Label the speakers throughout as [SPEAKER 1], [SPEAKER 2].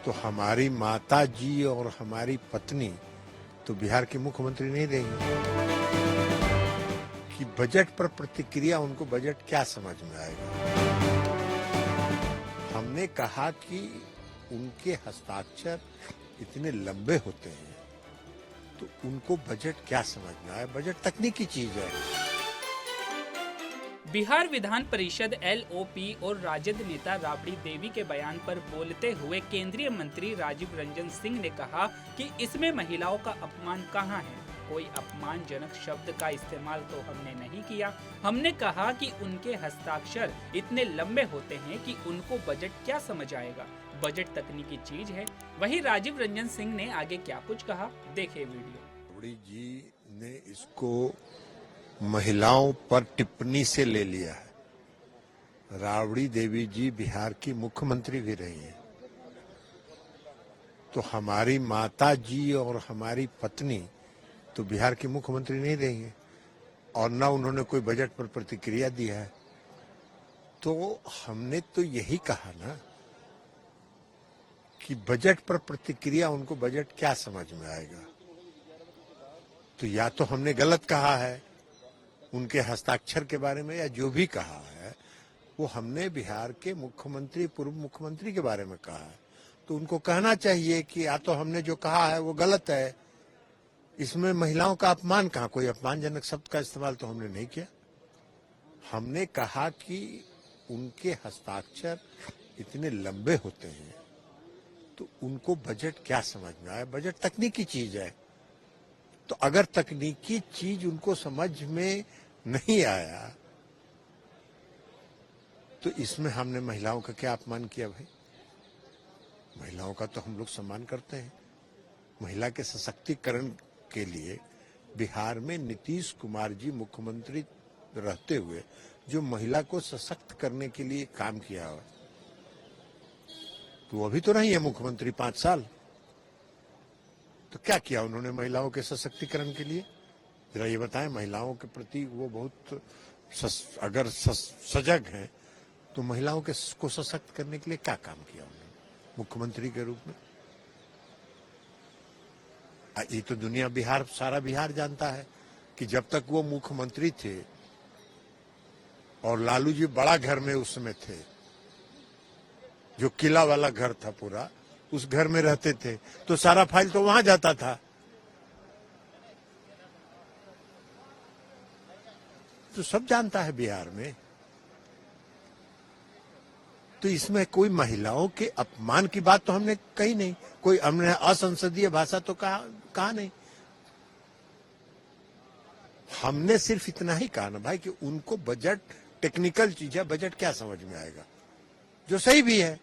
[SPEAKER 1] तो हमारी माता जी और हमारी पत्नी तो बिहार की मुख्यमंत्री नहीं रहेंगी कि बजट पर प्रतिक्रिया, उनको बजट क्या समझ में आएगा। हमने कहा कि उनके हस्ताक्षर इतने लंबे होते हैं तो उनको बजट क्या समझ में आए। बजट तकनीकी चीज है।
[SPEAKER 2] बिहार विधान परिषद एलओपी और राजद नेता राबड़ी देवी के बयान पर बोलते हुए केंद्रीय मंत्री राजीव रंजन सिंह ने कहा कि इसमें महिलाओं का अपमान कहाँ है। कोई अपमानजनक शब्द का इस्तेमाल तो हमने नहीं किया। हमने कहा कि उनके हस्ताक्षर इतने लंबे होते हैं कि उनको बजट क्या समझ आएगा। बजट तकनीकी चीज है। वहीं राजीव रंजन सिंह ने आगे क्या कुछ कहा, देखिए वीडियो।
[SPEAKER 1] राबड़ी जी ने इसको महिलाओं पर टिप्पणी से ले लिया है। राबड़ी देवी जी बिहार की मुख्यमंत्री भी रही हैं, तो हमारी माता जी और हमारी पत्नी तो बिहार की मुख्यमंत्री नहीं रही हैं और न उन्होंने कोई बजट पर प्रतिक्रिया दी है। तो हमने तो यही कहा ना कि बजट पर प्रतिक्रिया, उनको बजट क्या समझ में आएगा। तो या तो हमने गलत कहा है उनके हस्ताक्षर के बारे में, या जो भी कहा है वो हमने बिहार के मुख्यमंत्री, पूर्व मुख्यमंत्री के बारे में कहा है। तो उनको कहना चाहिए कि या तो हमने जो कहा है वो गलत है, इसमें महिलाओं का अपमान कहाँ। कोई अपमानजनक शब्द का इस्तेमाल तो हमने नहीं किया। हमने कहा कि उनके हस्ताक्षर इतने लंबे होते हैं तो उनको बजट क्या समझ में आए। बजट तकनीकी चीज है। तो अगर तकनीकी चीज उनको समझ में नहीं आया तो इसमें हमने महिलाओं का क्या अपमान किया भाई। महिलाओं का तो हम लोग सम्मान करते हैं। महिला के सशक्तिकरण के लिए बिहार में नीतीश कुमार जी मुख्यमंत्री रहते हुए जो महिला को सशक्त करने के लिए काम किया है, तो वो अभी तो नहीं है मुख्यमंत्री 5 साल। तो क्या किया उन्होंने महिलाओं के सशक्तिकरण के लिए, जरा ये बताएं। महिलाओं के प्रति वो बहुत अगर सजग हैं तो महिलाओं को सशक्त करने के लिए क्या काम किया उन्होंने मुख्यमंत्री के रूप में। ये तो दुनिया, बिहार, सारा बिहार जानता है कि जब तक वो मुख्यमंत्री थे और लालू जी बड़ा घर में उस समय थे, जो किला वाला घर था पूरा, उस घर में रहते थे, तो सारा फाइल तो वहां जाता था। तो सब जानता है बिहार में। तो इसमें कोई महिलाओं के अपमान की बात तो हमने कही नहीं। कोई हमने असंसदीय भाषा तो कहा नहीं। हमने सिर्फ इतना ही कहा ना भाई कि उनको बजट टेक्निकल चीज है, बजट क्या समझ में आएगा, जो सही भी है।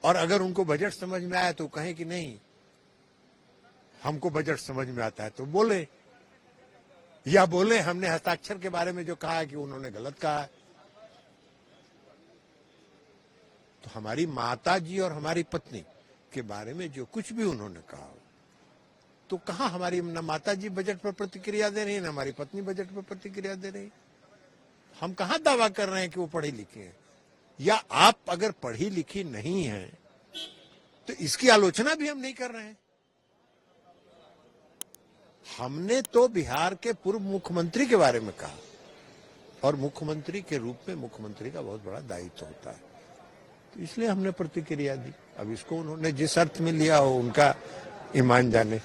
[SPEAKER 1] और अगर उनको बजट समझ में आया तो कहें कि नहीं हमको बजट समझ में आता है, तो बोले, या बोले हमने हस्ताक्षर के बारे में जो कहा है कि उन्होंने गलत कहा है। तो हमारी माता जी और हमारी पत्नी के बारे में जो कुछ भी उन्होंने कहा, तो कहाँ हमारी न माता जी बजट पर प्रतिक्रिया दे रही है, न हमारी पत्नी बजट पर प्रतिक्रिया दे रही। हम कहाँ दावा कर रहे हैं कि वो पढ़ी लिखी हैं। या आप अगर पढ़ी लिखी नहीं है तो इसकी आलोचना भी हम नहीं कर रहे हैं। हमने तो बिहार के पूर्व मुख्यमंत्री के बारे में कहा, और मुख्यमंत्री के रूप में मुख्यमंत्री का बहुत बड़ा दायित्व होता है, तो इसलिए हमने प्रतिक्रिया दी। अब इसको उन्होंने जिस अर्थ में लिया हो, उनका ईमान जाने।